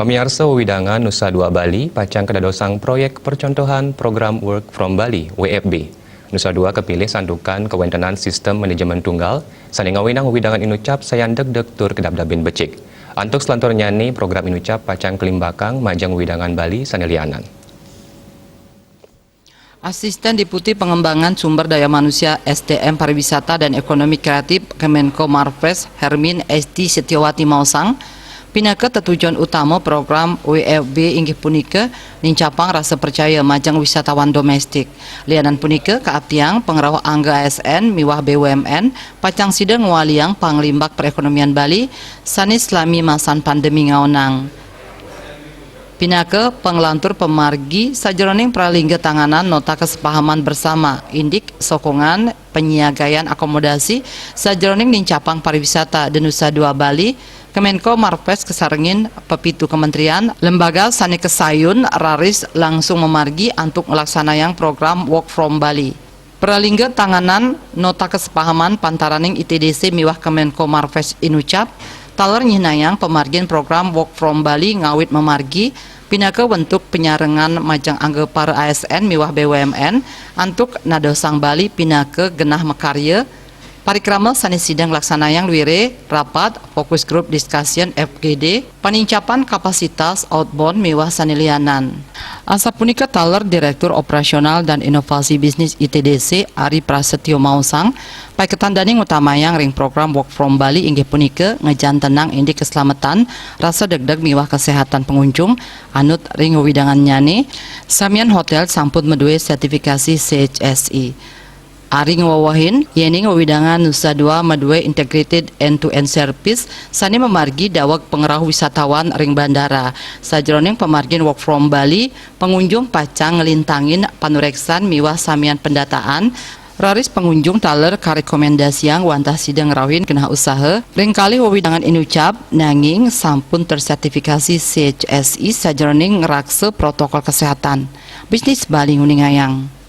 Pamiarsa Wewidangan Nusa Dua Bali pacang kedadosang proyek percontohan program Work from Bali WFB. Nusa Dua kepilih sandukan kewentenan sistem manajemen tunggal saling ngawinang wewidangan inucap sayan deg-deg tur kedap-dabin becik. Antuk selanturnya ni program inucap pacang kelimbakang majang wewidangan Bali sanelianan. Asisten Deputi Pengembangan Sumber Daya Manusia SDM Pariwisata dan Ekonomi Kreatif Kemenko Marves Hermin Esti Setiawati Mausang pinaka tetujuan utama program WFB inggih punika nincapang rasa percaya majang wisatawan domestik. Lianan punika kaaptiang pengerawah angga ASN miwah BUMN pacang sidang waliang panglimbak perekonomian Bali sanis selami masan pandemi ngaonang. Pinaka penglantur pemargi sajroning pralingga tanganan nota kesepahaman bersama indik sokongan penyiagaian akomodasi sajroning nincapang pariwisata di Nusa Dua Bali. Kemenko Marves kesarengin pepitu kementerian lembaga sani kesayun raris langsung memargi antuk melaksanakan program Work from Bali. Pralingga tanganan nota kesepahaman pantaraning ITDC miwah Kemenko Marves inucap taler nyinayang pemargian program Work from Bali ngawit memargi pinaka bentuk penyarengan majang angge para ASN miwah BUMN antuk nadosang Bali pinaka genah mekarya parikrama sanis sidang laksanayang luire rapat fokus group discussion FGD panincapan kapasitas outbound miwah sanilianan. Asa punika taler Direktur Operasional dan Inovasi Bisnis ITDC Ari Prasetyo Mausang pai ketandaning utamayang ring program Work from Bali inggih punika ngejan tenang indik keselamatan rasa deg-deg miwah kesehatan pengunjung anut ring wewidangan nyane samian hotel sampun medue sertifikasi CHSI. Ari ngawawahin yening wewidangan Nusa Dua medue integrated end-to-end service sani memargi dawag pengerah wisatawan ring bandara. Sajroning pemargin Work from Bali pengunjung pacang ngelintangin panureksan miwah samian pendataan raris pengunjung taler karekomendasiang wantah sidang rawin kenah usaha ring kali wewidangan inucap nanging sampun tersertifikasi CHSI sajroning ngerakse protokol kesehatan bisnis Bali nguningayang.